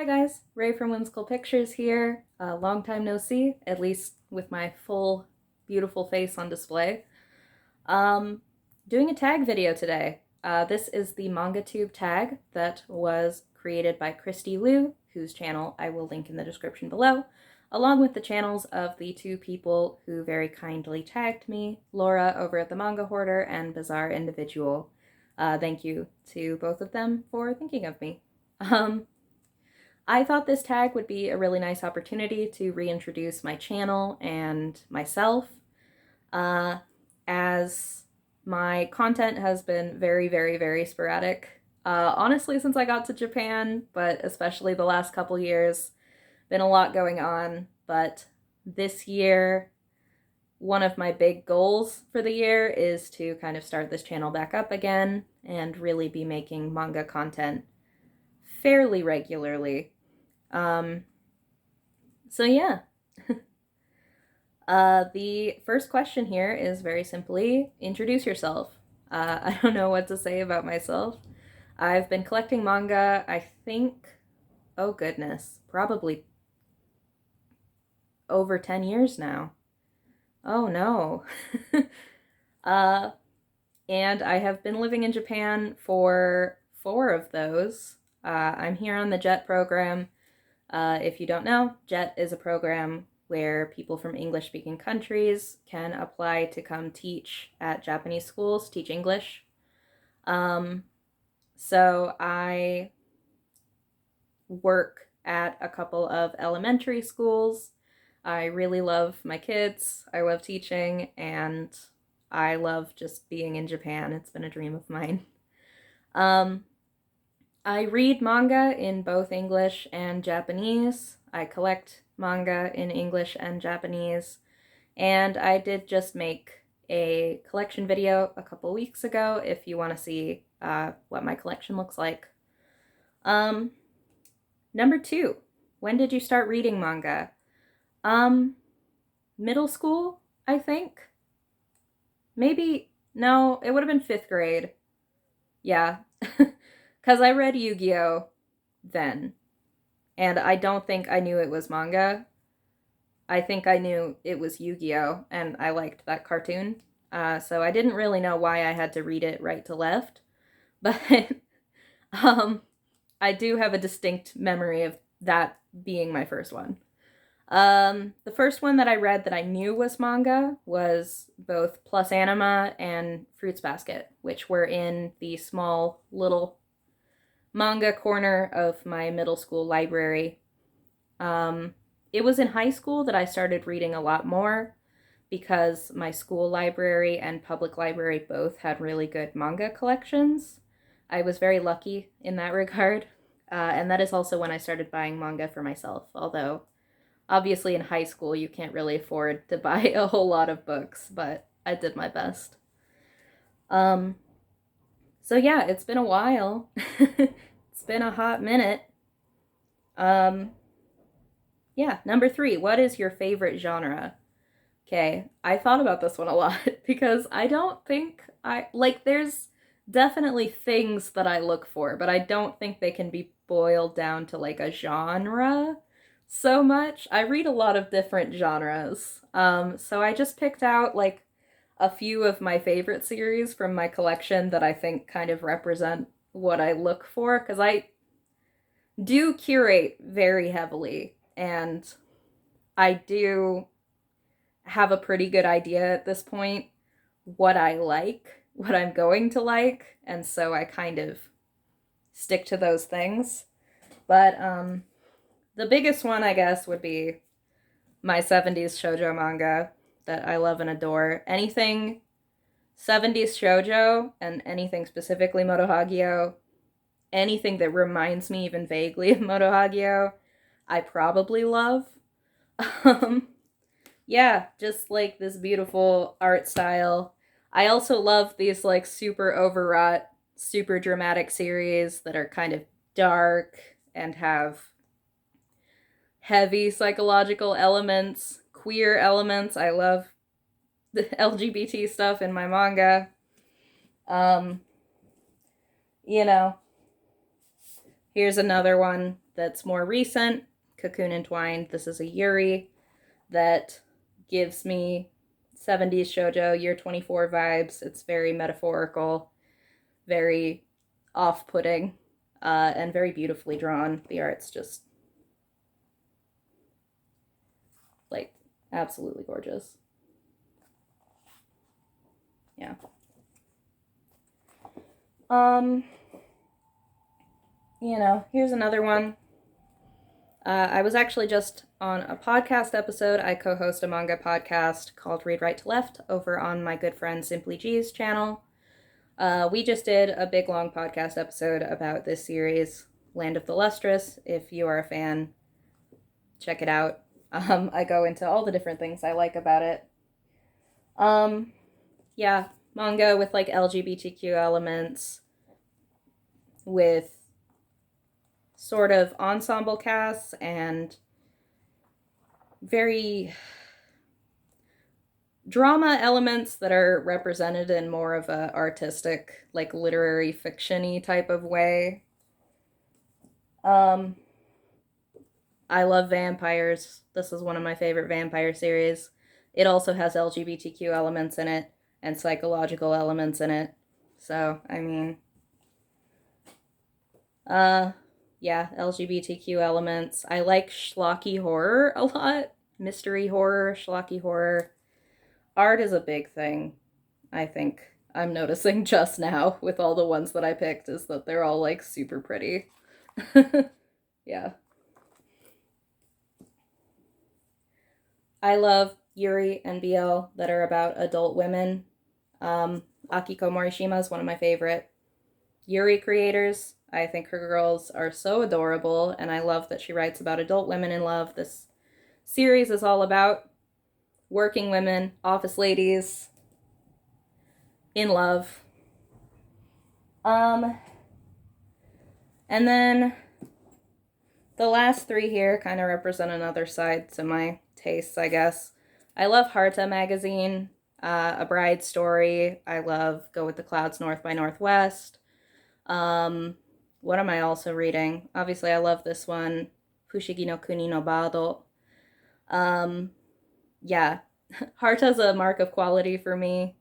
Hi guys, Ray from Whimsical Pictures here. Long time no see, at least with my full, beautiful face on display. Um, Doing a tag video today. This is the MangaTube tag that was created by Christy Liu, whose channel I will link in the description below, along with the channels of the two people who very kindly tagged me, Laura over at the Manga Hoarder and Bizarre Individual. Thank you to both of them for thinking of me. I thought this tag would be a really nice opportunity to reintroduce my channel and myself, as my content has been very sporadic. Honestly, since I got to Japan, but especially the last couple years, been a lot going on. But this year, one of my big goals for the year is to kind of start this channel back up again and really be making manga content fairly regularly. So yeah. The first question here is very simply, introduce yourself. I don't know what to say about myself. I've been collecting manga, I think, oh goodness, probably over 10 years now. Oh no. uh, and I have been living in Japan for 4 of those. I'm here on the JET program. If you don't know, JET is a program where people from English-speaking countries can apply to come teach at Japanese schools, teach English. So I work at a couple of elementary schools. I really love my kids, I love teaching, and I love just being in Japan. It's been a dream of mine. I read manga in both English and Japanese. I collect manga in English and Japanese. And I did just make a collection video a couple weeks ago if you want to see what my collection looks like. Number 2, when did you start reading manga? Middle school, I think. Maybe, no, it would have been 5th grade. Yeah. Because I read Yu-Gi-Oh! Then. And I don't think I knew it was manga. I think I knew it was Yu-Gi-Oh! And I liked that cartoon. So I didn't really know why I had to read it right to left. But I do have a distinct memory of that being my first one. The first one that I read that I knew was manga was both Plus Anima and Fruits Basket, which were in the small little manga corner of my middle school library. It was in high school that I started reading a lot more because my school library and public library both had really good manga collections. I was very lucky in that regard. And that is also when I started buying manga for myself, although obviously in high school you can't really afford to buy a whole lot of books, but I did my best. So yeah, it's been a while. It's been a hot minute. Yeah, number 3, what is your favorite genre? Okay, I thought about this one a lot because I don't think there's definitely things that I look for, but I don't think they can be boiled down to like a genre so much. I read a lot of different genres. So I just picked out like a few of my favorite series from my collection that I think kind of represent what I look for, because I do curate very heavily, and I do have a pretty good idea at this point what I like, what I'm going to like, and so I kind of stick to those things. But the biggest one, I guess, would be my 70s shoujo manga that I love and adore. Anything 70s shoujo, and anything specifically Moto Hagio, anything that reminds me even vaguely of Moto Hagio, I probably love. Yeah, just like this beautiful art style. I also love these like super overwrought, super dramatic series that are kind of dark and have heavy psychological elements, queer elements. I love the LGBT stuff in my manga. You know, here's another one that's more recent, Cocoon Entwined. This is a Yuri that gives me 70s shoujo, year 24 vibes. It's very metaphorical, very off-putting, and very beautifully drawn. The art's just, like, absolutely gorgeous. Yeah. You know, here's another one. I was actually just on a podcast episode. I co-host a manga podcast called Read Right to Left over on my good friend Simply G's channel. We just did a big long podcast episode about this series, Land of the Lustrous. If you are a fan, check it out. I go into all the different things I like about it. Yeah, manga with like LGBTQ elements, with sort of ensemble casts and very drama elements that are represented in more of a artistic, like literary fiction-y type of way. I love vampires. This is one of my favorite vampire series. It also has LGBTQ elements in it and psychological elements in it. So, I mean, yeah, LGBTQ elements. I like schlocky horror a lot. Mystery horror, schlocky horror. Art is a big thing, I think. I'm noticing just now with all the ones that I picked is that they're all like super pretty. Yeah. I love Yuri and BL that are about adult women. Akiko Morishima is one of my favorite Yuri creators. I think her girls are so adorable, and I love that she writes about adult women in love. This series is all about working women, office ladies, in love. And then the last three here kind of represent another side to my tastes, I guess. I love Harta magazine, A Bride Story. I love Go with the Clouds North by Northwest. What am I also reading? Obviously, I love this one, Fushigi no Kuni no Bado. Yeah, Harta's a mark of quality for me.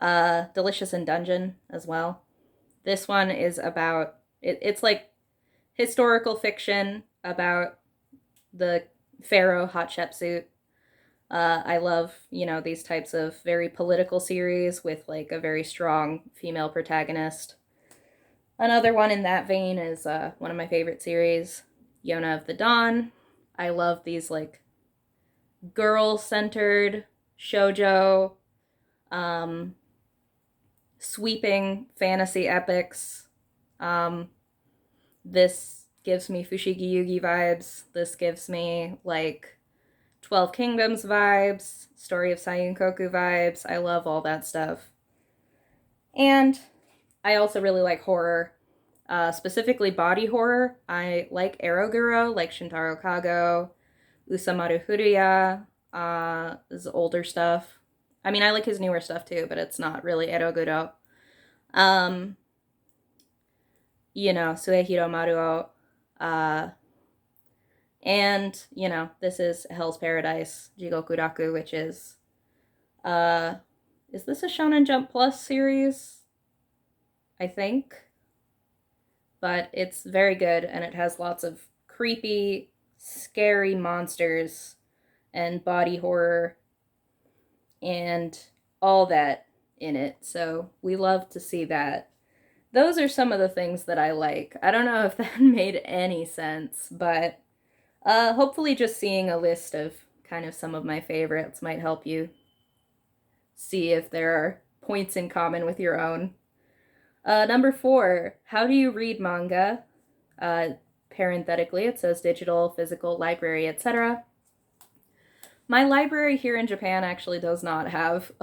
Delicious in Dungeon as well. This one is about, it's like historical fiction about the pharaoh Hatshepsut. I love, you know, these types of very political series with like a very strong female protagonist. Another one in that vein is one of my favorite series, Yona of the Dawn. I love these like girl-centered shoujo, sweeping fantasy epics. This gives me Fushigi Yugi vibes. This gives me like 12 Kingdoms vibes, Story of Sayunkoku vibes. I love all that stuff. And I also really like horror, specifically body horror. I like Eroguro, like Shintaro Kago, Usamaru Furuya, his older stuff. I mean, I like his newer stuff too, but it's not really Eroguro. You know, Suehiro Maruo. And, you know, this is Hell's Paradise, Jigokuraku, which is this a Shonen Jump Plus series? I think. But it's very good, and it has lots of creepy, scary monsters and body horror and all that in it. So we love to see that. Those are some of the things that I like. I don't know if that made any sense, but hopefully just seeing a list of kind of some of my favorites might help you see if there are points in common with your own. Number 4, how do you read manga? Parenthetically, it says digital, physical, library, etc. My library here in Japan actually does not have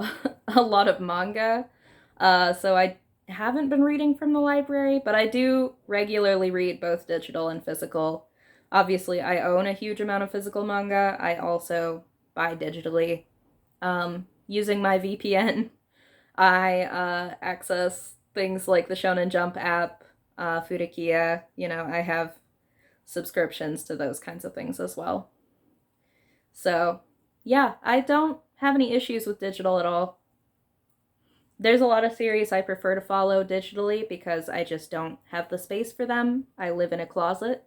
a lot of manga, so I haven't been reading from the library, but I do regularly read both digital and physical. Obviously, I own a huge amount of physical manga. I also buy digitally. Using my VPN, I access things like the Shonen Jump app, Furukiya. You know, I have subscriptions to those kinds of things as well. So yeah, I don't have any issues with digital at all. There's a lot of series I prefer to follow digitally because I just don't have the space for them. I live in a closet.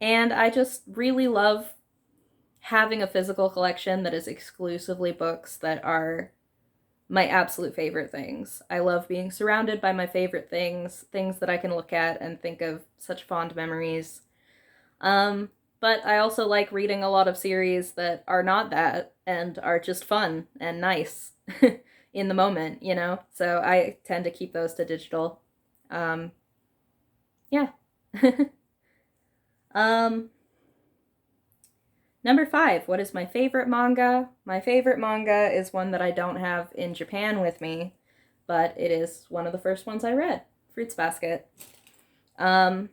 And I just really love having a physical collection that is exclusively books that are my absolute favorite things. I love being surrounded by my favorite things, things that I can look at and think of such fond memories. But I also like reading a lot of series that are not that and are just fun and nice in the moment, you know? So I tend to keep those to digital. Yeah. Number 5, what is my favorite manga? My favorite manga is one that I don't have in Japan with me, but it is one of the first ones I read, Fruits Basket. I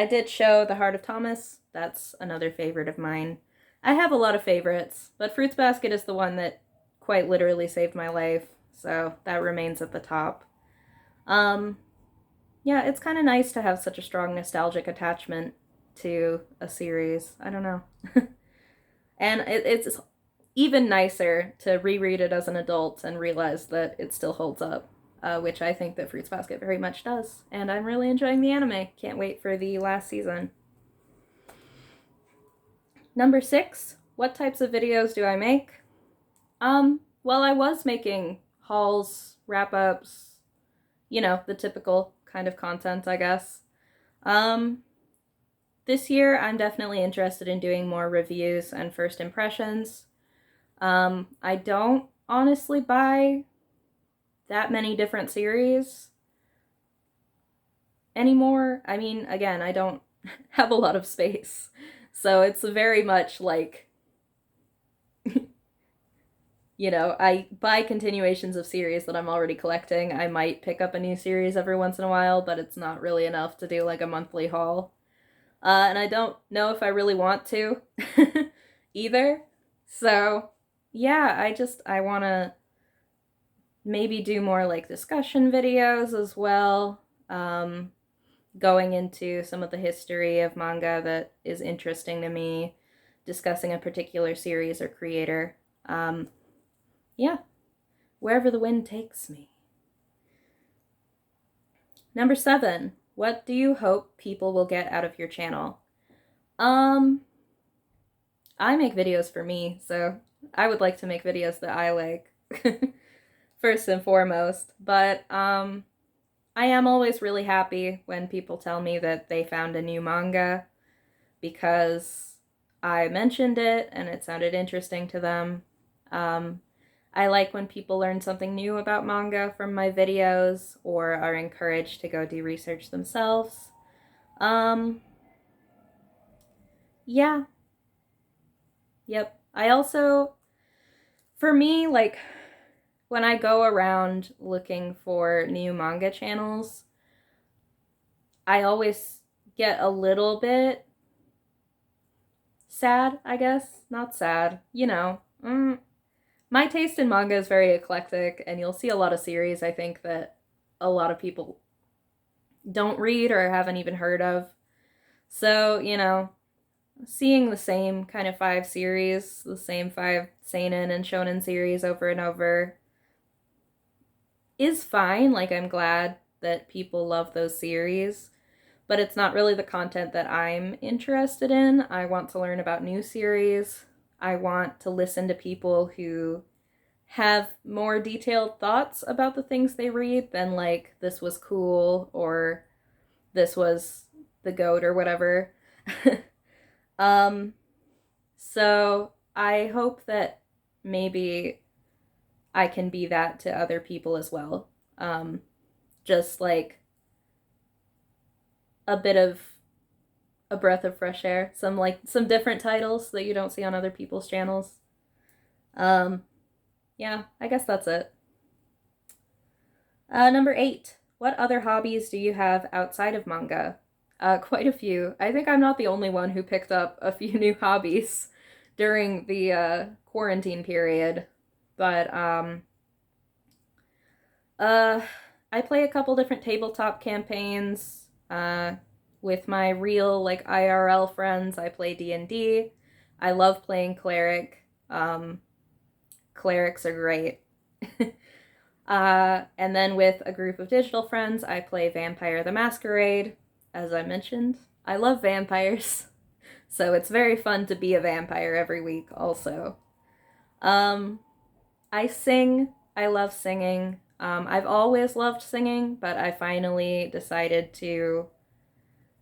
did show The Heart of Thomas. That's another favorite of mine. I have a lot of favorites, but Fruits Basket is the one that quite literally saved my life, so that remains at the top. Yeah, it's kind of nice to have such a strong nostalgic attachment to a series. I don't know. And it's even nicer to reread it as an adult and realize that it still holds up, which I think that Fruits Basket very much does. And I'm really enjoying the anime. Can't wait for the last season. Number 6, what types of videos do I make? Well, I was making hauls, wrap-ups, you know, the typical kind of content, I guess. This year, I'm definitely interested in doing more reviews and first impressions. I don't honestly buy that many different series anymore. I mean, again, I don't have a lot of space. So it's very much like, you know, I buy continuations of series that I'm already collecting. I might pick up a new series every once in a while, but it's not really enough to do like a monthly haul. And I don't know if I really want to either. So yeah, I want to maybe do more like discussion videos as well. Going into some of the history of manga that is interesting to me, discussing a particular series or creator. Yeah, wherever the wind takes me. Number 7, what do you hope people will get out of your channel? I make videos for me, so I would like to make videos that I like, first and foremost. But I am always really happy when people tell me that they found a new manga because I mentioned it and it sounded interesting to them. I like when people learn something new about manga from my videos or are encouraged to go do research themselves. Yeah. Yep. I also, for me, like, when I go around looking for new manga channels, I always get a little bit sad, I guess. Not sad, you know. My taste in manga is very eclectic, and you'll see a lot of series, I think, that a lot of people don't read or haven't even heard of. So, you know, seeing the same kind of 5 series, the same 5 seinen and shonen series over and over is fine. Like, I'm glad that people love those series, but it's not really the content that I'm interested in. I want to learn about new series. I want to listen to people who have more detailed thoughts about the things they read than like, this was cool or this was the goat or whatever. So I hope that maybe I can be that to other people as well. Just like a bit of a breath of fresh air, some different titles that you don't see on other people's channels. Yeah, I guess that's it. Number 8, what other hobbies do you have outside of manga? Quite a few. I think I'm not the only one who picked up a few new hobbies during the quarantine period, but I play a couple different tabletop campaigns with my real like IRL friends. I play D&D. I love playing cleric. Clerics are great. And then with a group of digital friends, I play Vampire the Masquerade. As I mentioned, I love vampires, so it's very fun to be a vampire every week also. I sing. I love singing. I've always loved singing, but I finally decided to,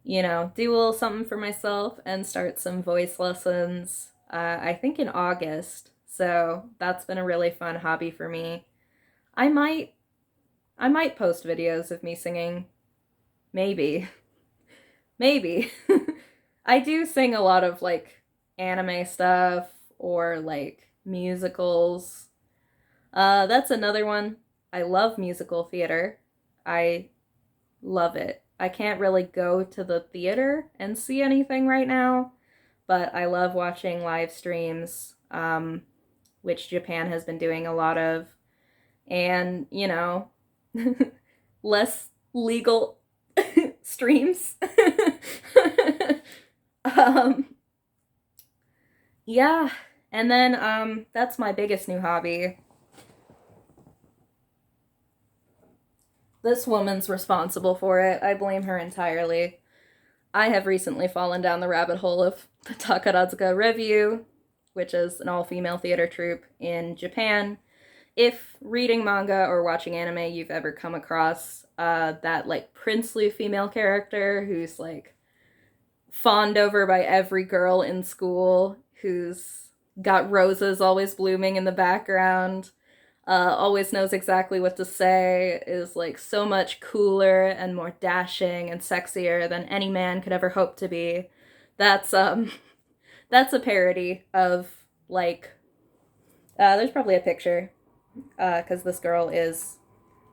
you know, do a little something for myself and start some voice lessons, I think in August. So that's been a really fun hobby for me. I might post videos of me singing. Maybe. Maybe. I do sing a lot of like anime stuff or like musicals. That's another one. I love musical theater. I love it. I can't really go to the theater and see anything right now, but I love watching live streams, which Japan has been doing a lot of. And, you know, less legal streams. Yeah, and then that's my biggest new hobby. This woman's responsible for it. I blame her entirely. I have recently fallen down the rabbit hole of the Takarazuka Revue, which is an all-female theater troupe in Japan. If reading manga or watching anime, you've ever come across that like princely female character who's like fawned over by every girl in school, who's got roses always blooming in the background, always knows exactly what to say, is like so much cooler and more dashing and sexier than any man could ever hope to be. That's a parody of like there's probably a picture because this girl is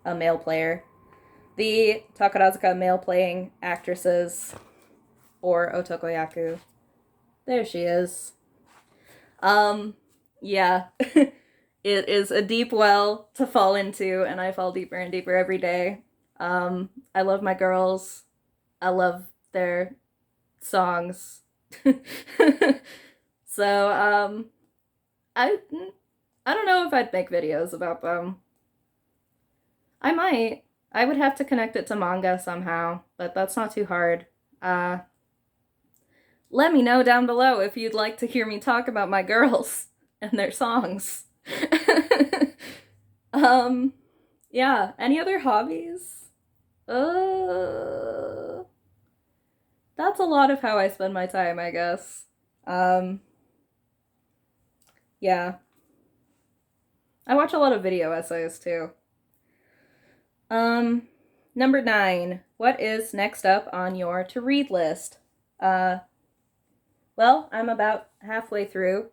a male player. The Takarazuka male playing actresses, or otokoyaku. There she is. Yeah. It is a deep well to fall into, and I fall deeper and deeper every day. I love my girls. I love their songs. So, I don't know if I'd make videos about them. I might. I would have to connect it to manga somehow, but that's not too hard. Let me know down below if you'd like to hear me talk about my girls and their songs. Yeah, any other hobbies? That's a lot of how I spend my time, I guess. Yeah. I watch a lot of video essays too. Number 9. What is next up on your to-read list? Well, I'm about halfway through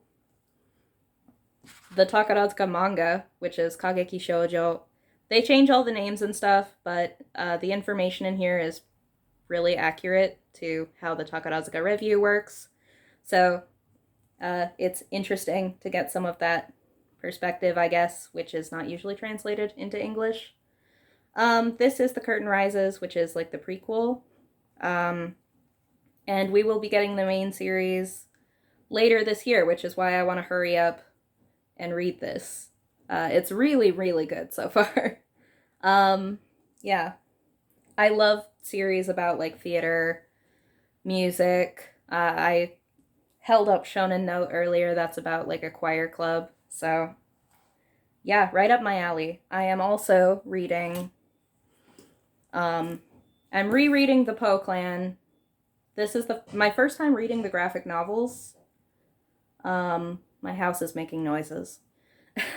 the Takarazuka manga, which is Kageki Shoujo. They change all the names and stuff, but the information in here is really accurate to how the Takarazuka Revue works. So it's interesting to get some of that perspective, I guess, which is not usually translated into English. This is The Curtain Rises, which is like the prequel. And we will be getting the main series later this year, which is why I want to hurry up and read this. It's really, really good so far. Yeah. I love series about like theater, music. I held up Shonen Note earlier. That's about like a choir club. So yeah, right up my alley. I am also reading, I'm rereading the Poe Clan. This is my first time reading the graphic novels. My house is making noises.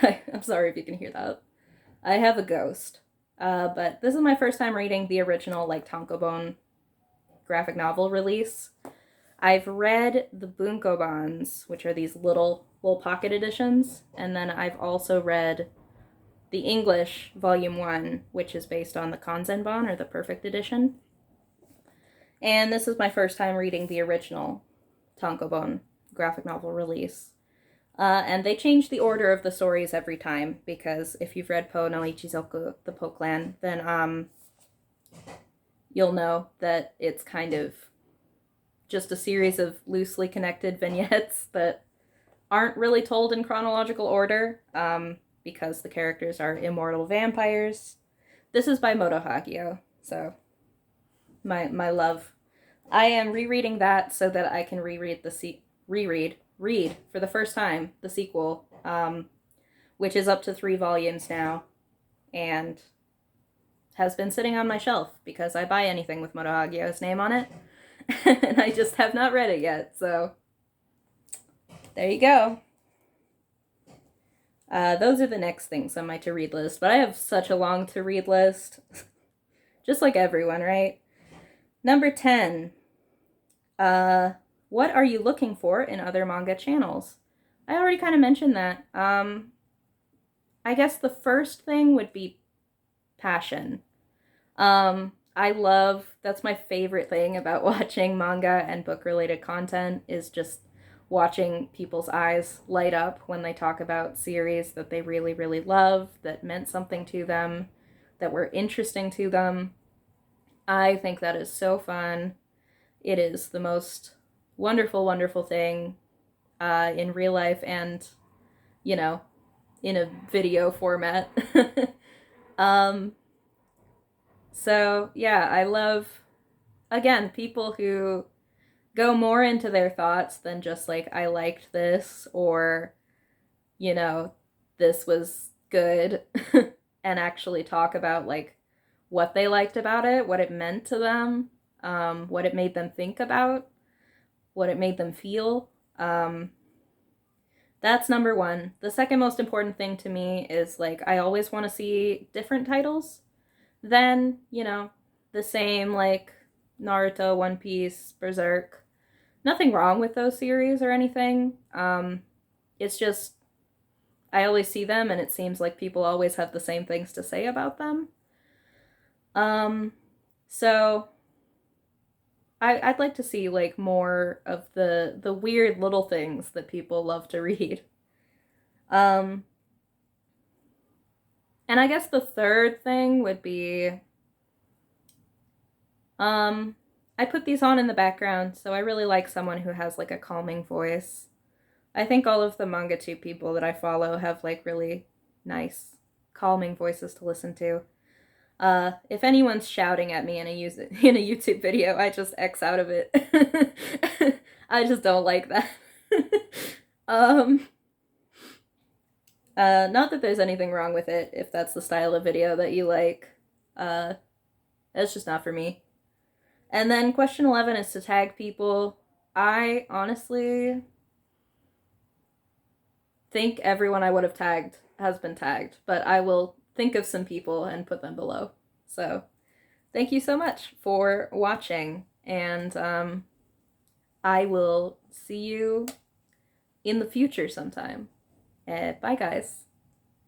I'm sorry if you can hear that. I have a ghost. But this is my first time reading the original, like, tankobon graphic novel release. I've read the bunkobans, which are these little pocket editions, and then I've also read the English Volume 1, which is based on the Kanzenban, or the Perfect Edition. And this is my first time reading the original tankobon graphic novel release. And they change the order of the stories every time, because if you've read Po no Ichizoku, the Po Clan, then you'll know that it's kind of just a series of loosely connected vignettes that aren't really told in chronological order, because the characters are immortal vampires. This is by Moto Hagio, so my love. I am rereading that so that I can reread for the first time the sequel, which is up to 3 volumes now, and has been sitting on my shelf because I buy anything with Moto Hagio's name on it, and I just have not read it yet, so there you go. Those are the next things on my to-read list, but I have such a long to-read list. Just like everyone, right? Number 10. What are you looking for in other manga channels? I already kind of mentioned that. I guess the first thing would be passion. That's my favorite thing about watching manga and book-related content, is just watching people's eyes light up when they talk about series that they really, really love, that meant something to them, that were interesting to them. I think that is so fun. It is the most wonderful, wonderful thing in real life and, you know, in a video format. So, yeah, I love, again, people who go more into their thoughts than just like, I liked this, or, you know, this was good, and actually talk about like what they liked about it, what it meant to them, what it made them think about, what it made them feel. That's number 1. The second most important thing to me is, like, I always want to see different titles than, you know, the same, like, Naruto, One Piece, Berserk. Nothing wrong with those series or anything. It's just, I always see them and it seems like people always have the same things to say about them. So I'd like to see, like, more of the weird little things that people love to read. And I guess the third thing would be, I put these on in the background, so I really like someone who has, like, a calming voice. I think all of the MangaTube people that I follow have, like, really nice, calming voices to listen to. If anyone's shouting at me in a YouTube video, I just X out of it. I just don't like that. Not that there's anything wrong with it, if that's the style of video that you like. It's just not for me. And then question 11 is to tag people. I honestly think everyone I would have tagged has been tagged, but I will think of some people and put them below. So thank you so much for watching, and I will see you in the future sometime. Bye, guys.